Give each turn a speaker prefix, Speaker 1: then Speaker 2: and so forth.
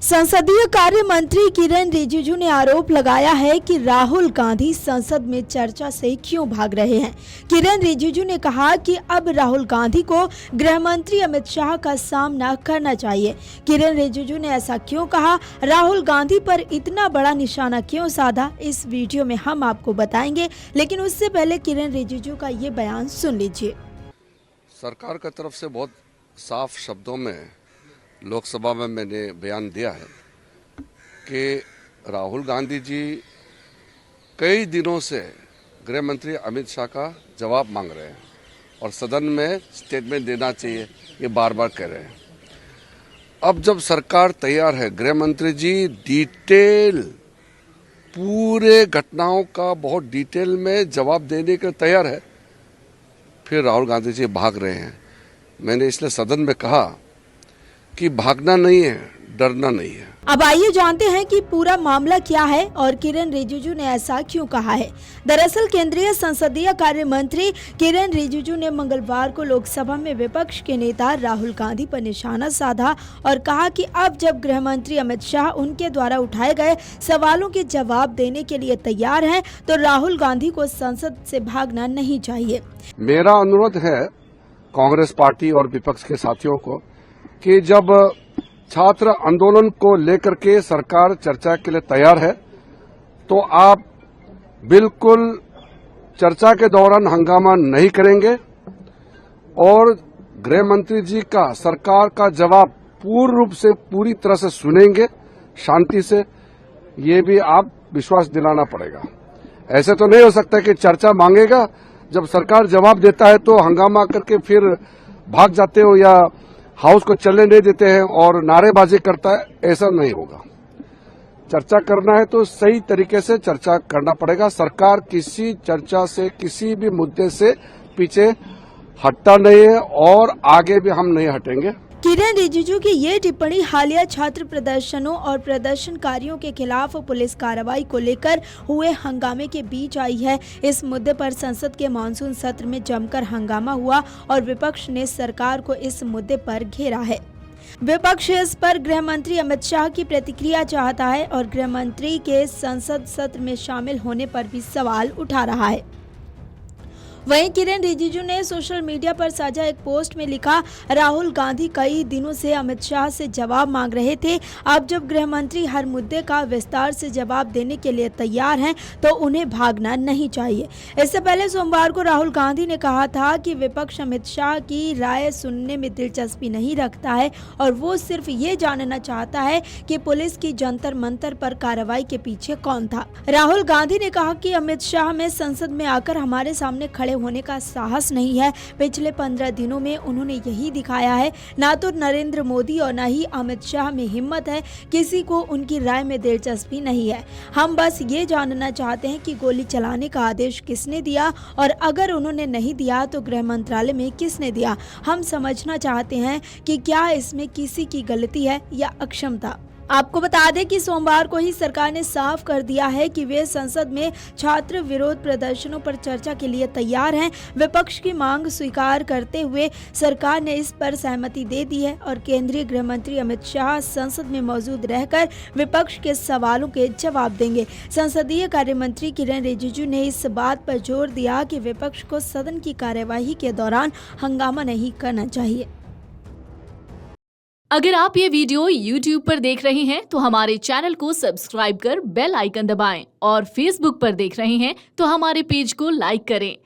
Speaker 1: संसदीय कार्य मंत्री किरण रिजिजू ने आरोप लगाया है कि राहुल गांधी संसद में चर्चा से क्यों भाग रहे हैं। किरण रिजिजू ने कहा कि अब राहुल गांधी को गृह मंत्री अमित शाह का सामना करना चाहिए। किरण रिजिजू ने ऐसा क्यों कहा, राहुल गांधी पर इतना बड़ा निशाना क्यों साधा, इस वीडियो में हम आपको बताएंगे। लेकिन उससे पहले किरण रिजिजू का ये बयान सुन लीजिए।
Speaker 2: सरकार की तरफ से बहुत साफ शब्दों में लोकसभा में मैंने बयान दिया है कि राहुल गांधी जी कई दिनों से गृह मंत्री अमित शाह का जवाब मांग रहे हैं और सदन में स्टेटमेंट देना चाहिए, ये बार बार कह रहे हैं। अब जब सरकार तैयार है, गृह मंत्री जी डिटेल पूरे घटनाओं का बहुत डिटेल में जवाब देने के तैयार है, फिर राहुल गांधी जी भाग रहे हैं। मैंने इसलिए सदन में कहा कि भागना नहीं है, डरना नहीं है।
Speaker 1: अब आइए जानते हैं कि पूरा मामला क्या है और किरण रिजिजू ने ऐसा क्यों कहा है। दरअसल केंद्रीय संसदीय कार्य मंत्री किरण रिजिजू ने मंगलवार को लोकसभा में विपक्ष के नेता राहुल गांधी पर निशाना साधा और कहा कि अब जब गृह मंत्री अमित शाह उनके द्वारा उठाए गए सवालों के जवाब देने के लिए तैयार हैं, तो राहुल गांधी को संसद से भागना नहीं चाहिए।
Speaker 2: मेरा अनुरोध है कांग्रेस पार्टी और विपक्ष के साथियों को कि जब छात्र आंदोलन को लेकर के सरकार चर्चा के लिए तैयार है, तो आप बिल्कुल चर्चा के दौरान हंगामा नहीं करेंगे और गृह मंत्री जी का सरकार का जवाब पूर्ण रूप से पूरी तरह से सुनेंगे शांति से, ये भी आप विश्वास दिलाना पड़ेगा। ऐसे तो नहीं हो सकता कि चर्चा मांगेगा, जब सरकार जवाब देता है तो हंगामा करके फिर भाग जाते हो या हाउस को चलने नहीं देते हैं और नारेबाजी करता है, ऐसा नहीं होगा। चर्चा करना है तो सही तरीके से चर्चा करना पड़ेगा। सरकार किसी चर्चा से, किसी भी मुद्दे से पीछे हटता नहीं है और आगे भी हम नहीं हटेंगे।
Speaker 1: किरण रिजिजू की ये टिप्पणी हालिया छात्र प्रदर्शनों और प्रदर्शनकारियों के खिलाफ पुलिस कार्रवाई को लेकर हुए हंगामे के बीच आई है। इस मुद्दे पर संसद के मानसून सत्र में जमकर हंगामा हुआ और विपक्ष ने सरकार को इस मुद्दे पर घेरा है। विपक्ष इस पर गृह मंत्री अमित शाह की प्रतिक्रिया चाहता है और गृह मंत्री के संसद सत्र में शामिल होने पर भी सवाल उठा रहा है। वहीं किरण रिजिजू ने सोशल मीडिया पर साझा एक पोस्ट में लिखा, राहुल गांधी कई दिनों से अमित शाह से जवाब मांग रहे थे। अब जब गृह मंत्री हर मुद्दे का विस्तार से जवाब देने के लिए तैयार हैं, तो उन्हें भागना नहीं चाहिए। इससे पहले सोमवार को राहुल गांधी ने कहा था कि विपक्ष अमित शाह की राय सुनने में दिलचस्पी नहीं रखता है और वो सिर्फ ये जानना चाहता है कि पुलिस की जंतर मंतर पर कार्रवाई के पीछे कौन था। राहुल गांधी ने कहा कि अमित शाह में संसद में आकर हमारे सामने खड़े होने का साहस नहीं है। पिछले 15 दिनों में उन्होंने यही दिखाया है। ना तो नरेंद्र मोदी और ना ही अमित शाह में हिम्मत है, किसी को उनकी राय में दिलचस्पी नहीं है। हम बस ये जानना चाहते हैं कि गोली चलाने का आदेश किसने दिया और अगर उन्होंने नहीं दिया तो गृह मंत्रालय में किसने दिया। हम समझना चाहते हैं कि क्या इसमें किसी की गलती है या अक्षमता। आपको बता दें कि सोमवार को ही सरकार ने साफ कर दिया है कि वे संसद में छात्र विरोध प्रदर्शनों पर चर्चा के लिए तैयार हैं। विपक्ष की मांग स्वीकार करते हुए सरकार ने इस पर सहमति दे दी है और केंद्रीय गृह मंत्री अमित शाह संसद में मौजूद रहकर विपक्ष के सवालों के जवाब देंगे। संसदीय कार्य मंत्री किरण रिजिजू ने इस बात पर जोर दिया कि विपक्ष को सदन की कार्यवाही के दौरान हंगामा नहीं करना चाहिए।
Speaker 3: अगर आप ये वीडियो YouTube पर देख रहे हैं तो हमारे चैनल को सब्सक्राइब कर बेल आइकन दबाएं और Facebook पर देख रहे हैं तो हमारे पेज को लाइक करें।